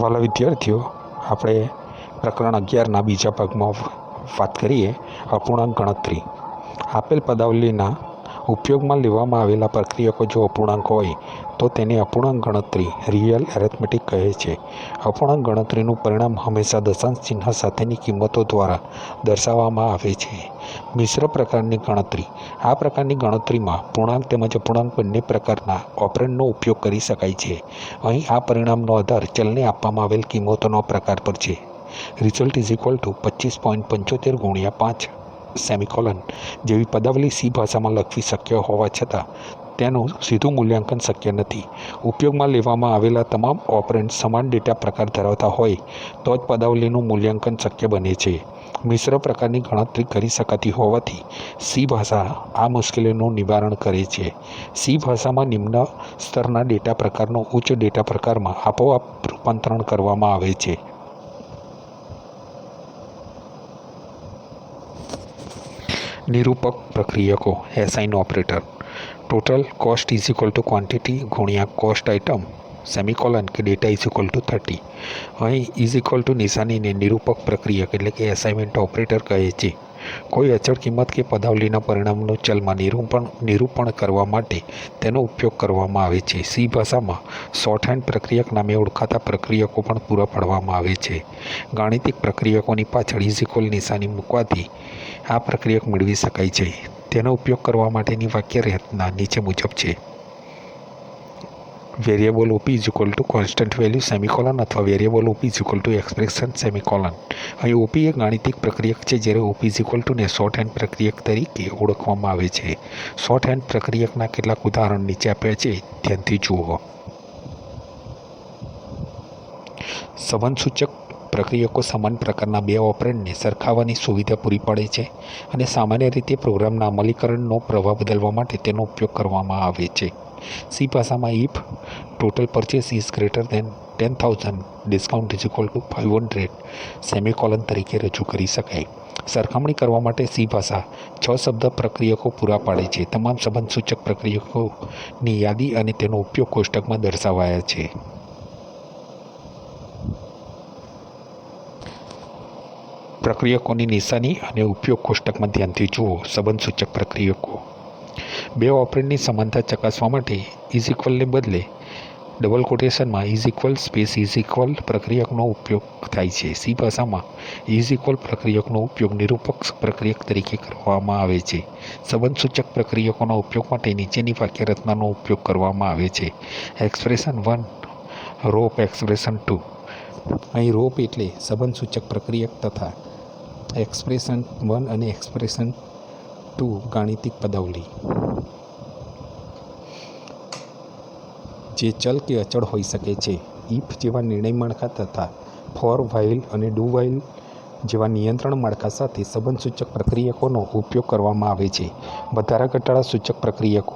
વાલા વિદ્યાર્થીઓ, આપણે પ્રકરણ 11ના બીજા ભાગમાં વાત કરીએ અપૂર્ણાંક ગણતરી. આપેલ પદાવલીના ઉપયોગમાં લેવામાં આવેલા પ્રક્રિયકો જો અપૂર્ણાંક હોય તો તેને અપૂર્ણાંક ગણતરી રિયલ એરેથમેટિક કહે છે. અપૂર્ણાંક ગણતરીનું પરિણામ હંમેશા દશાંશ ચિહ્ન સાથેની કિંમતો દ્વારા દર્શાવવામાં આવે છે. મિશ્ર પ્રકારની ગણતરી. આ પ્રકારની ગણતરીમાં પૂર્ણાંક તેમજ અપૂર્ણાંક બંને પ્રકારના ઓપરેન્ડનો ઉપયોગ કરી શકાય છે. અહીં આ પરિણામનો આધાર ચલને આપવામાં આવેલ કિંમતોનો પ્રકાર પર છે. Result is equal two 25.75 × 5 semicolon જેવી પદાવલી સી ભાષામાં લખવી શક્ય હોવા છતાં તેનું સીધું મૂલ્યાંકન શક્ય નથી. ઉપયોગમાં લેવામાં આવેલા તમામ ઓપરેન્ડ સમાન ડેટા પ્રકાર ધરાવતા હોય તો જ પદાવલીનું મૂલ્યાંકન શક્ય બને છે. મિશ્ર પ્રકારની ગણતરી કરી શકાતી હોવાથી સી ભાષા આ મુશ્કેલીનું નિવારણ કરે છે. સી ભાષામાં નિમ્ન સ્તરના ડેટા પ્રકારનો ઉચ્ચ ડેટા પ્રકારમાં આપોઆપ રૂપાંતરણ કરવામાં આવે છે. નિરૂપક પ્રક્રિયકો. Assign operator. Total cost is equal to quantity ગુણ્યા કોસ્ટ આઇટમ સેમિકોલન કે ડેટા ઇઝ ઇક્વલ ટુ 30. અહીં ઇઝ ઇક્વલ ટુ નિશાનીને નિરૂપક પ્રક્રિયક એટલે કે એસાઇનમેન્ટ ઓપરેટર કહે છે. કોઈ અચળ કિંમત કે પદાવલીના પરિણામનું ચલમાં નિરૂપણ કરવા માટે તેનો ઉપયોગ કરવામાં આવે છે. સી ભાષામાં શોર્ટહેન્ડ પ્રક્રિયક નામે ઓળખાતા પ્રક્રિયકો પણ પૂરા પાડવામાં આવે છે. ગાણિતિક પ્રક્રિયકોની પાછળ ઇઝ ઇક્વલ નિશાની મૂકવાથી આ પ્રક્રિયક મેળવી શકાય છે. તેનો ઉપયોગ કરવા માટેની વાક્ય રચના નીચે મુજબ છે. Variable OP is equal to constant value semicolon અથવા variable OP is equal to expression semicolon. અહીં ઓપી એક ગાણિતિક પ્રક્રિયક છે જ્યારે ઓપી ઇઝ ઇક્વલ ટુને શોર્ટ હેન્ડ પ્રક્રિયક તરીકે ઓળખવામાં આવે છે. શોર્ટ હેન્ડ પ્રક્રિયકના કેટલાક ઉદાહરણ નીચે આપ્યા છે, ધ્યાનથી જુઓ. સંબંધસૂચક પ્રક્રિયકો સમાન પ્રકારના બે ઓપરેન્ડને સરખાવવાની સુવિધા પૂરી પાડે છે અને સામાન્ય રીતે પ્રોગ્રામના અમલીકરણનો પ્રવાહ બદલવા માટે તેનો ઉપયોગ કરવામાં આવે છે. સી ભાષામાં if total purchase is greater than 10,000 discount is equal two 500 semicolon તરીકે રજૂ કરી શકાય. સરખામણી કરવા માટે સી ભાષા 6 શબ્દ પ્રક્રિયકો પૂરા પાડે છે. તમામ સંબંધસૂચક પ્રક્રિયકોની યાદી અને તેનો ઉપયોગ કોષ્ટકમાં દર્શાવાયા છે. પ્રક્રિયકોની નિશાની અને ઉપયોગ કોષ્ટકમાં ધ્યાનથી જુઓ. સંબંધસૂચક પ્રક્રિયકો. બે ઓપરેન્ડની સમાનતા ચકાસવા માટે ઇઝ ઇક્વલને બદલે ડબલ કોટેશનમાં is equal space is equal પ્રક્રિયકનો ઉપયોગ થાય છે. સી ભાષામાં ઇઝ ઇક્વલ પ્રક્રિયકનો ઉપયોગ નિરૂપક પ્રક્રિયક તરીકે કરવામાં આવે છે. સંબંધસૂચક પ્રક્રિયકોના ઉપયોગ માટે નીચેની વાક્યરચનાનો ઉપયોગ કરવામાં આવે છે. એક્સપ્રેશન 1 રોપ એક્સપ્રેશન 2. અહીં રોપ એટલે સંબંધસૂચક પ્રક્રિયક તથા એક્સપ્રેશન 1 અને એક્સપ્રેશન 2 ગાણિતિક પદાવલી. જે ચલ કે અચળ હોઈ શકે છે. ઇફ જેવા નિર્ણય માળખા તથા ફોર, વ્હાઇલ અને ડુ વ્હાઇલ જેવા નિયંત્રણ માળખા સાથે સંબંધસૂચક પ્રક્રિયકોનો ઉપયોગ કરવામાં આવે છે. વધારા ઘટાડા સૂચક પ્રક્રિયકો.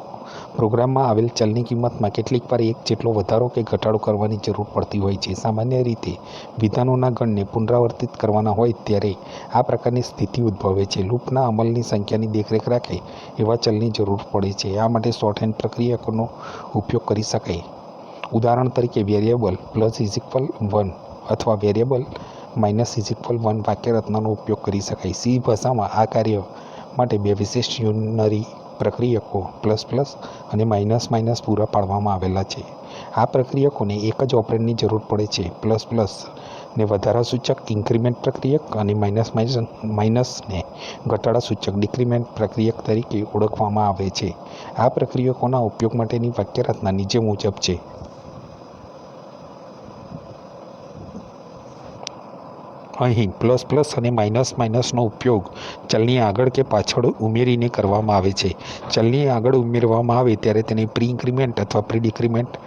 પ્રોગ્રામમાં આવેલ ચલની કિંમતમાં કેટલીક વાર એક જેટલો વધારો કે ઘટાડો કરવાની જરૂર પડતી હોય છે. સામાન્ય રીતે વિધાનોના ગણને પુનરાવર્તિત કરવાના હોય ત્યારે આ પ્રકારની સ્થિતિ ઉદ્ભવે છે. લૂપના અમલની સંખ્યાની દેખરેખ રાખે એવા ચલની જરૂર પડે છે. આ માટે શોર્ટહેન્ડ પ્રક્રિયકોનો ઉપયોગ કરી શકાય. ઉદાહરણ તરીકે વેરિયેબલ પ્લસ ઇઝ ઇક્વલ 1 અથવા વેરિયેબલ માઇનસ ઇઝ ઇક્વલ 1 વાક્યરચનાનો ઉપયોગ કરી શકાય. સી ભાષામાં આ કાર્ય માટે બે વિશિષ્ટ યુનરી પ્રક્રિયકો પ્લસ પ્લસ અને માઇનસ માઇનસ પૂરા પાડવામાં આવેલા છે. આ પ્રક્રિયકોને એક જ ઓપરેન્ડની જરૂર પડે છે. પ્લસ પ્લસ ને વધારા સૂચક ઇન્ક્રીમેન્ટ પ્રક્રિયક અને માઇનસને ઘટાડા સૂચક ડિક્રીમેન્ટ પ્રક્રિયક તરીકે ઓળખવામાં આવે છે. આ પ્રક્રિયકોના ઉપયોગ માટેની વાક્યરચના નીચે મુજબ છે. અહીં પ્લસ પ્લસ અને માઇનસ માઇનસનો ઉપયોગ ચલની આગળ કે પાછળ ઉમેરીને કરવામાં આવે છે. ચલની આગળ ઉમેરવામાં આવે ત્યારે તેને પ્રી ઇન્ક્રીમેન્ટ અથવા પ્રી ડિક્રીમેન્ટ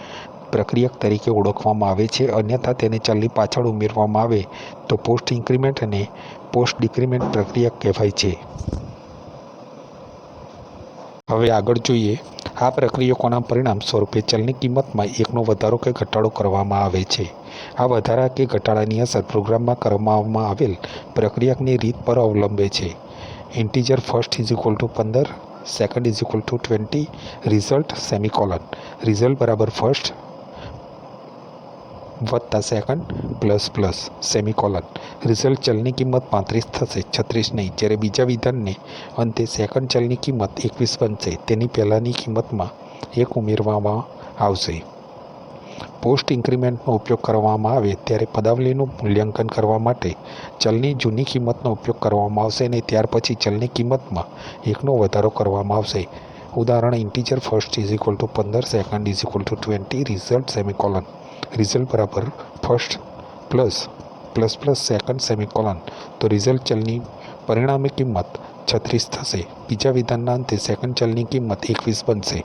પ્રક્રિયક તરીકે ઓળખવામાં આવે છે. અન્યથા તેને ચલની પાછળ ઉમેરવામાં આવે તો પોસ્ટ ઇન્ક્રીમેન્ટ અને પોસ્ટ ડિક્રીમેન્ટ પ્રક્રિયક કહેવાય છે. હવે આગળ જોઈએ. આ પ્રક્રિયકોના પરિણામ સ્વરૂપે ચલની કિંમતમાં એકનો વધારો કે ઘટાડો કરવામાં આવે છે. આ વધારા કે ઘટાડાની અસર પ્રોગ્રામમાં કરવામાં આવેલ પ્રક્રિયકની રીત પર અવલંબે છે. Integer first is equal to 15, second is equal to 20, result semicolon. Result બરાબર ફર્સ્ટ વત્તા second plus plus semicolon. Result ચલની કિંમત 35 થશે, 36 નહીં. જ્યારે બીજા વિધાનને અંતે સેકન્ડ ચલની કિંમત 21 બનશે. તેની પહેલાંની કિંમતમાં 1 ઉમેરવામાં આવશે. પોસ્ટ ઇન્ક્રીમેન્ટનો ઉપયોગ કરવામાં આવે ત્યારે પદાવલીનું મૂલ્યાંકન કરવા માટે ચલની જૂની કિંમતનો ઉપયોગ કરવામાં આવશે અને ત્યાર પછી ચલની કિંમતમાં 1નો વધારો કરવામાં આવશે. ઉદાહરણ: integer first is equal to 15, second is equal to 20, result semicolon. Result બરાબર first plus plus plus second semicolon. તો રિઝલ્ટ ચલની પરિણામી કિંમત 36 થશે. બીજા વિધાનના અંતે સેકન્ડ ચલની કિંમત 21 બનશે.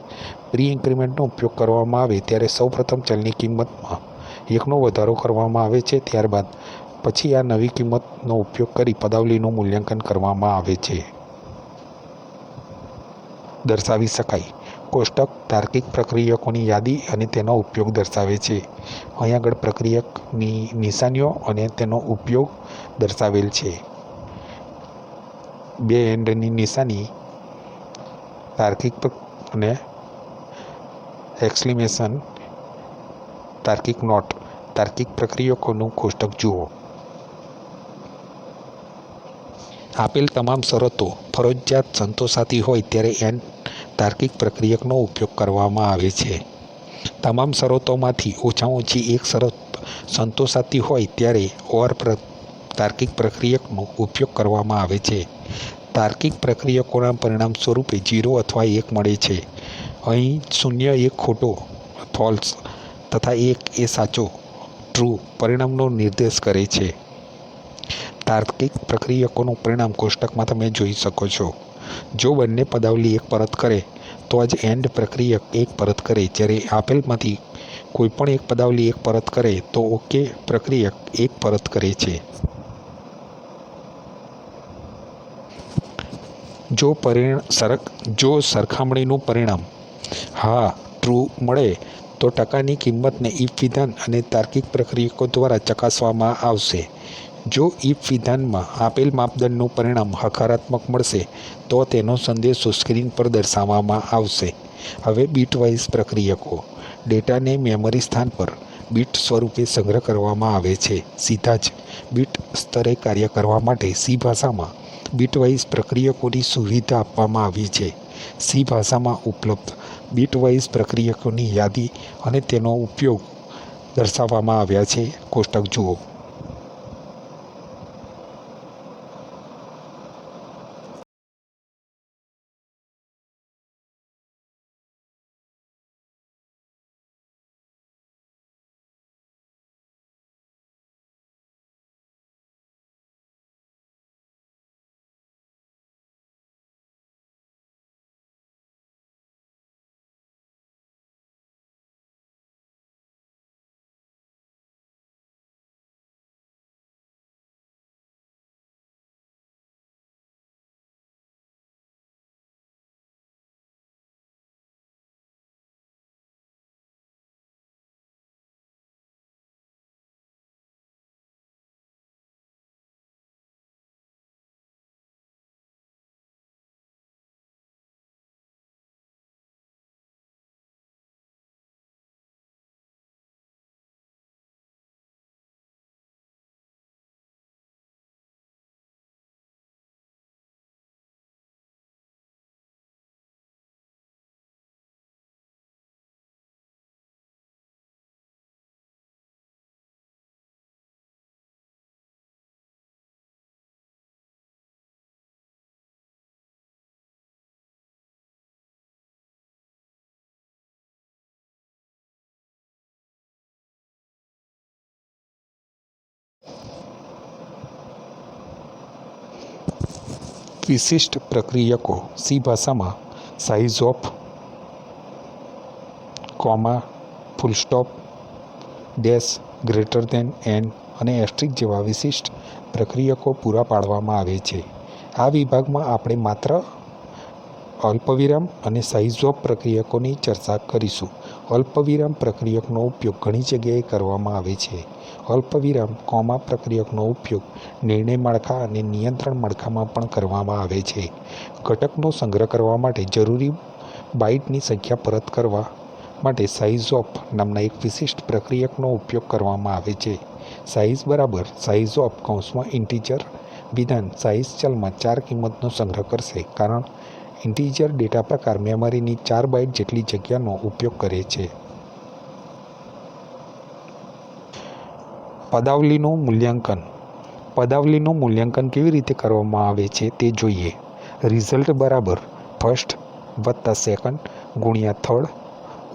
પ્રી ઇન્ક્રીમેન્ટનો ઉપયોગ કરવામાં આવે ત્યારે સૌપ્રથમ ચલની કિંમતમાં 1નો વધારો કરવામાં આવે છે. ત્યારબાદ પછી આ નવી કિંમતનો ઉપયોગ કરી પદાવલીનું મૂલ્યાંકન કરવામાં આવે છે. દર્શાવી શકાય. કોષ્ટક તાર્કિક પ્રક્રિયકોની યાદી અને તેનો ઉપયોગ દર્શાવે છે. અહીં આગળ પ્રક્રિયકની નિશાનીઓ અને તેનો ઉપયોગ દર્શાવેલ છે. 2 એન્ડની નિશાની, તાર્કિક અને એક્સક્લેમેશન, તાર્કિક નોટ. તાર્કિક પ્રક્રિયકોનું કોષ્ટક જુઓ. આપેલ તમામ શરતો ફરજિયાત સંતોષાતી હોય ત્યારે એન્ડ તાર્કિક પ્રક્રિયકનો ઉપયોગ કરવામાં આવે છે. તમામ શરતોમાંથી ઓછામાં ઓછી એક શરત સંતોષાતી હોય ત્યારે ઓર તાર્કિક પ્રક્રિયકનો ઉપયોગ કરવામાં આવે છે. તાર્કિક પ્રક્રિયકોના પરિણામ સ્વરૂપે 0 અથવા 1 મળે છે. અહીં 0 એક ખોટો ફોલ્સ તથા 1 એ સાચો ટ્રુ પરિણામનો નિર્દેશ કરે છે. તાર્કિક પ્રક્રિયકોનું પરિણામ કોષ્ટકમાં તમે જોઈ શકો છો. જો બંને પદાવલી 1 પરત કરે તો જ એન્ડ પ્રક્રિયક 1 પરત કરે. જ્યારે આપેલમાંથી કોઈપણ એક પદાવલી 1 પરત કરે તો ઓકે પ્રક્રિયક 1 પરત કરે છે. જો સરખામણીનું પરિણામ હા ટ્રુ મળે તો ટકાની કિંમતને ઇફ વિધાન અને તાર્કિક પ્રક્રિયકો દ્વારા ચકાસવામાં આવશે. જો ઇફ વિધાનમાં આપેલ માપદંડનું પરિણામ હકારાત્મક મળશે તો તેનો સંદેશો સ્ક્રીન પર દર્શાવવામાં આવશે. હવે બીટવાઇઝ પ્રક્રિયકો. ડેટાને મેમરી સ્થાન પર બીટ સ્વરૂપે સંગ્રહ કરવામાં આવે છે. સીધા જ બીટ સ્તરે કાર્ય કરવા માટે સી ભાષામાં બીટવાઇઝ પ્રક્રિયકોની સુવિધા આપવામાં આવી છે. સી ભાષામાં ઉપલબ્ધ બીટવાઇઝ પ્રક્રિયકોની યાદી અને તેનો ઉપયોગ દર્શાવવામાં આવ્યા છે. કોષ્ટક જુઓ. વિશિષ્ટ પ્રક્રિયકો. સી ભાષામાં size of, comma, full stop, dash, greater than, and અને એસ્ટ્રિક જેવા વિશિષ્ટ પ્રક્રિયકો પૂરા પાડવામાં આવે છે. આ વિભાગમાં આપણે માત્ર અલ્પવિરામ અને સાઇઝ ઓફ પ્રક્રિયકોની ચર્ચા કરીશું. અલ્પવિરામ પ્રક્રિયકનો ઉપયોગ ઘણી જગ્યાએ કરવામાં આવે છે. અલ્પવિરામ કોમા પ્રક્રિયકનો ઉપયોગ નિર્ણય માળખા અને નિયંત્રણ માળખામાં પણ કરવામાં આવે છે. ઘટકનો સંગ્રહ કરવા માટે જરૂરી બાઇટની સંખ્યા પરત કરવા માટે સાઇઝ ઓફ નામના એક વિશિષ્ટ પ્રક્રિયકનો ઉપયોગ કરવામાં આવે છે. સાઇઝ બરાબર સાઇઝ ઓફ કૌંસમાં ઇન્ટીજર વિધાન સાઇઝ ચલમાં 4 કિંમતનો સંગ્રહ કરશે, કારણ ઇન્ટીજર ડેટા પ્રકાર મેમરીની 4 બાઇટ જેટલી જગ્યાનો ઉપયોગ કરે છે. પદાવલીનું મૂલ્યાંકન. પદાવલીનું મૂલ્યાંકન કેવી રીતે કરવામાં આવે છે તે જોઈએ. રિઝલ્ટ બરાબર ફર્સ્ટ વત્તા સેકન્ડ ગુણ્યા થર્ડ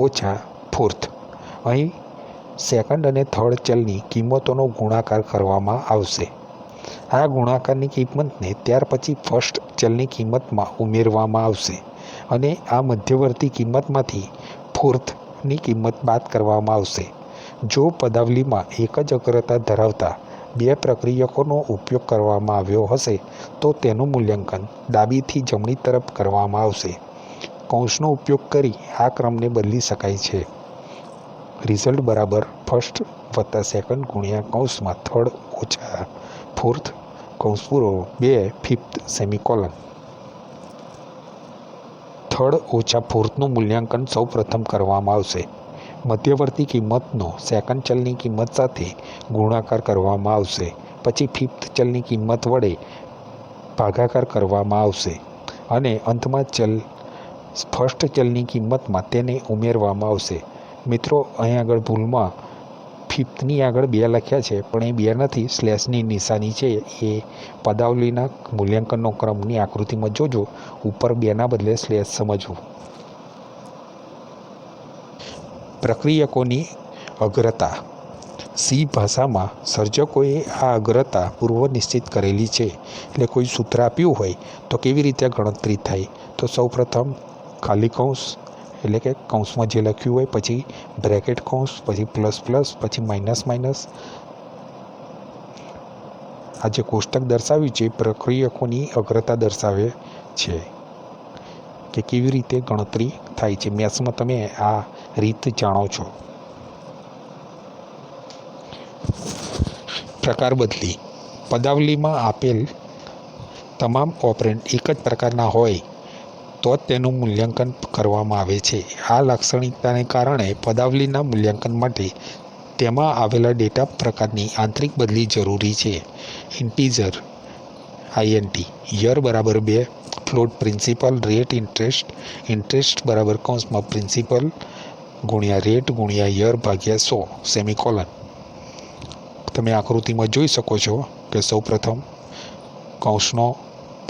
ઓછા ફોર્થ. અહીં સેકન્ડ અને થર્ડ ચલની કિંમતોનો ગુણાકાર કરવામાં આવશે. આ ગુણાકારની કિંમતને ત્યાર પછી ફર્સ્ટ ચલની કિંમતમાં ઉમેરવામાં આવશે અને આ મધ્યવર્તી કિંમતમાંથી ફોર્થની કિંમત બાદ કરવામાં આવશે. જો પદાવલીમાં એક જ અગ્રતા ધરાવતા 2 પ્રક્રિયકોનો ઉપયોગ કરવામાં આવ્યો હશે તો તેનું મૂલ્યાંકન ડાબીથી જમણી તરફ કરવામાં આવશે. કૌંસનો ઉપયોગ કરી આ ક્રમને બદલી શકાય છે. રિઝલ્ટ બરાબર ફર્સ્ટ વત્તા સેકન્ડ ગુણ્યા કૌંસમાં થર્ડ ઓછા ફોર્થ કૌંસ પૂરો 2 ફિફ્થ સેમિકોલન. થર્ડ ઓછા ફોર્થનું મૂલ્યાંકન સૌ પ્રથમ કરવામાં આવશે. મધ્યવર્તી કિંમતનો સેકન્ડ ચલની કિંમત સાથે ગુણાકાર કરવામાં આવશે. પછી ફિફ્થ ચલની કિંમત વડે ભાગાકાર કરવામાં આવશે અને અંતમાં ફર્સ્ટ ચલની કિંમતમાં તેને ઉમેરવામાં આવશે. મિત્રો, અહીં આગળ ભૂલમાં ફિફ્થની આગળ 2 લખ્યા છે, પણ એ 2 નથી, સ્લેશની નિશાની છે. એ પદાવલીના મૂલ્યાંકનનો ક્રમની આકૃતિમાં જોજો, ઉપર 2ના બદલે સ્લેશ સમજવું. પ્રક્રિયકોની અગ્રતા. સી ભાષામાં સર્જકોએ આ અગ્રતા પૂર્વ નિશ્ચિત કરેલી છે. એટલે કોઈ સૂત્ર આપ્યું હોય તો કેવી રીતે ગણતરી થાય? તો સૌપ્રથમ ખાલી કૌંસ એટલે કે કૌંસમાં જે લખ્યું હોય, પછી બ્રેકેટ કૌંસ, પછી પ્લસ પ્લસ, પછી માઇનસ માઇનસ. આ જે કોષ્ટક દર્શાવ્યું છે પ્રક્રિયકોની અગ્રતા દર્શાવે છે કે કેવી રીતે ગણતરી થાય છે. મેથ્સમાં તમે આ રીત જાણો છો. પ્રકાર બદલી. પદાવલીમાં આપેલ તમામ ઓપરેન્ડ એક જ પ્રકારના હોય તો જ તેનું મૂલ્યાંકન કરવામાં આવે છે. આ લાક્ષણિકતાને કારણે પદાવલીના મૂલ્યાંકન માટે તેમાં આવેલા ડેટા પ્રકારની આંતરિક બદલી જરૂરી છે. ઇન્ટીજર INT, યર બરાબર 2, float principal, rate interest, interest બરાબર કૌંસમાં પ્રિન્સિપલ ગુણ્યા રેટ ગુણ્યા યર ભાગ્યા 100 સેમિકોલન. તમે આકૃતિમાં જોઈ શકો છો કે સૌપ્રથમ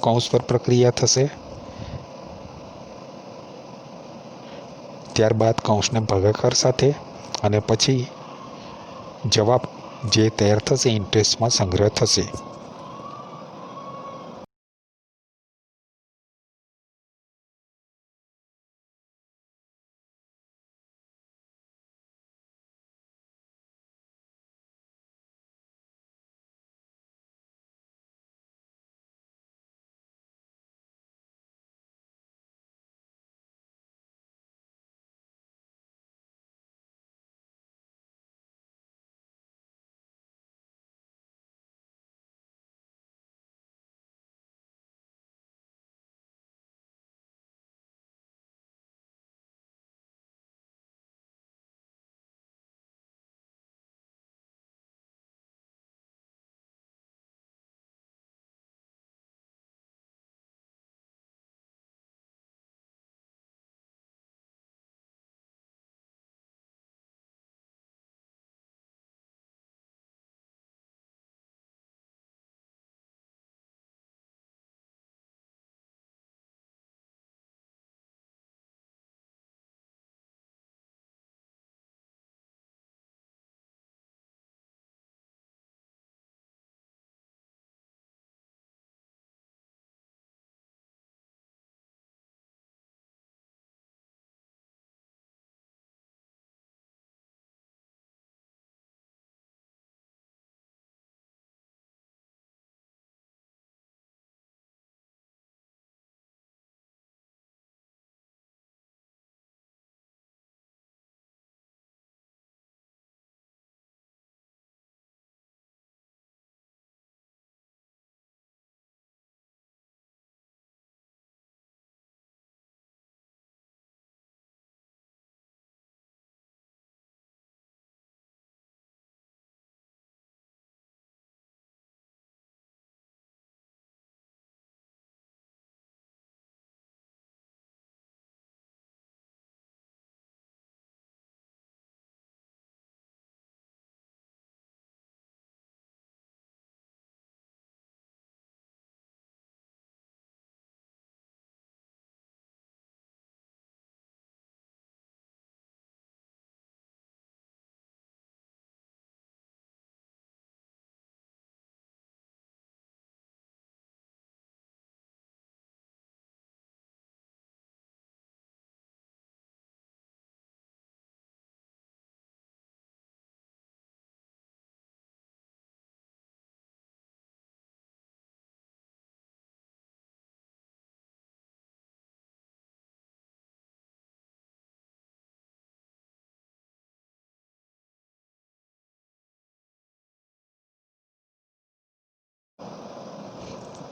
કૌંસ પર પ્રક્રિયા થશે, ત્યારબાદ કૌંસને ભાગાકાર સાથે અને પછી જવાબ જે તૈયાર થશે ઇન્ટરેસ્ટમાં સંગ્રહ થશે.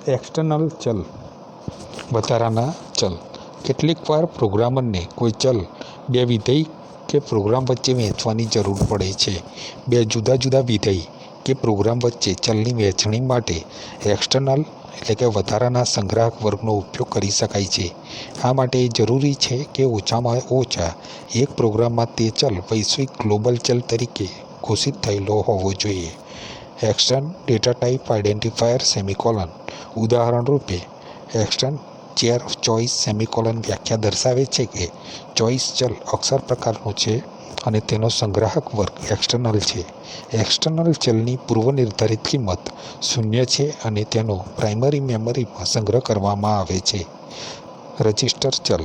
એક્સટર્નલ ચલ, વધારાના ચલ. કેટલીક વાર પ્રોગ્રામરને કોઈ ચલ બે વિધેય કે પ્રોગ્રામ વચ્ચે વહેંચવાની જરૂર પડે છે. બે જુદા જુદા વિધેય કે પ્રોગ્રામ વચ્ચે ચલની વહેંચણી માટે એક્સટર્નલ એટલે કે વધારાના સંગ્રાહક વર્ગનો ઉપયોગ કરી શકાય છે. આ માટે જરૂરી છે કે ઓછામાં ઓછા એક પ્રોગ્રામમાં તે ચલ વૈશ્વિક ગ્લોબલ ચલ તરીકે ઘોષિત થયેલો હોવો જોઈએ. Extern data type identifier semicolon. ઉદાહરણ રૂપે એક્સટર્ન ચેર ચોઇસ સેમિકોલન વ્યાખ્યા દર્શાવે છે કે ચોઇસ ચલ અક્ષર પ્રકારનો છે અને તેનો સંગ્રાહક વર્ગ એક્સટર્નલ છે. એક્સટર્નલ ચલની પૂર્વનિર્ધારિત કિંમત 0 છે અને તેનો પ્રાઇમરી મેમરીમાં સંગ્રહ કરવામાં આવે છે. રજિસ્ટર ચલ.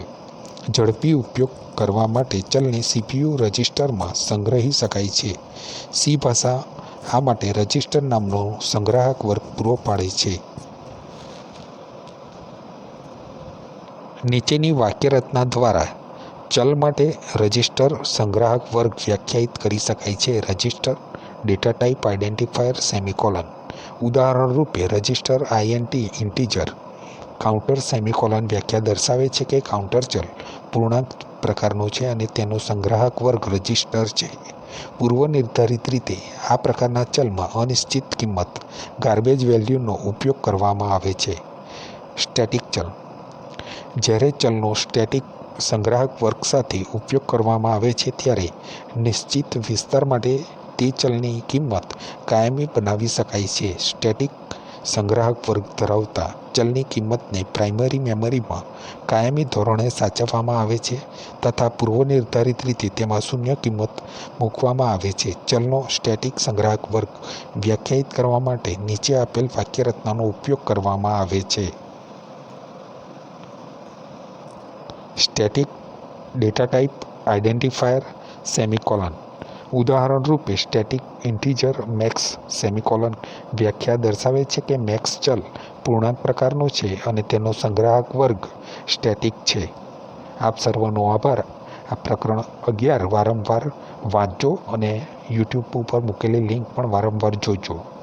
ઝડપી ઉપયોગ કરવા માટે ચલને CPU રજિસ્ટરમાં સંગ્રહી શકાય છે. સી ભાષા આ માટે રજિસ્ટર નામનો સંગ્રાહક વર્ગ પૂરો પાડે છે. નીચેની વાક્યરચના દ્વારા ચલ માટે રજિસ્ટર સંગ્રાહક વર્ગ વ્યાખ્યાયિત કરી શકાય છે. Register data type identifier semicolon. ઉદાહરણ રૂપે register INT integer counter semicolon વ્યાખ્યા દર્શાવે છે કે કાઉન્ટર ચલ પૂર્ણાંક પ્રકારનો છે અને તેનો સંગ્રાહક વર્ગ રજિસ્ટર છે. પૂર્વનિર્ધારિત રીતે આ પ્રકારના ચલમાં અનિશ્ચિત કિંમત ગાર્બેજ વેલ્યુનો ઉપયોગ કરવામાં આવે છે. સ્ટેટિક ચલ. જ્યારે ચલનો સ્ટેટિક સંગ્રાહક વર્ગ સાથે ઉપયોગ કરવામાં આવે છે ત્યારે નિશ્ચિત વિસ્તાર માટે તે ચલની કિંમત કાયમી બનાવી શકાય છે. સ્ટેટિક સંગ્રાહક વર્ગ ધરાવતા ચલની કિંમતને પ્રાઇમરી મેમરીમાં કાયમી ધોરણે સાચવવામાં આવે છે તથા પૂર્વનિર્ધારિત રીતે તેમાં શૂન્ય કિંમત મૂકવામાં આવે છે. ચલનો સ્ટેટિક સંગ્રાહક વર્ગ વ્યાખ્યાયિત કરવા માટે નીચે આપેલ વાક્યરચનાનો ઉપયોગ કરવામાં આવે છે. Static data type identifier semicolon. ઉદાહરણ રૂપે સ્ટેટિક ઇન્ટીજર મેક્સ સેમિકોલન વ્યાખ્યા દર્શાવે છે કે મેક્સ ચલ પૂર્ણાંક પ્રકારનો છે અને તેનો સંગ્રાહક વર્ગ સ્ટેટિક છે. આપ સર્વનો આભાર. આ પ્રકરણ 11 વારંવાર વાંચો અને YouTube ઉપર મૂકેલી લિંક પણ વારંવાર જોજો.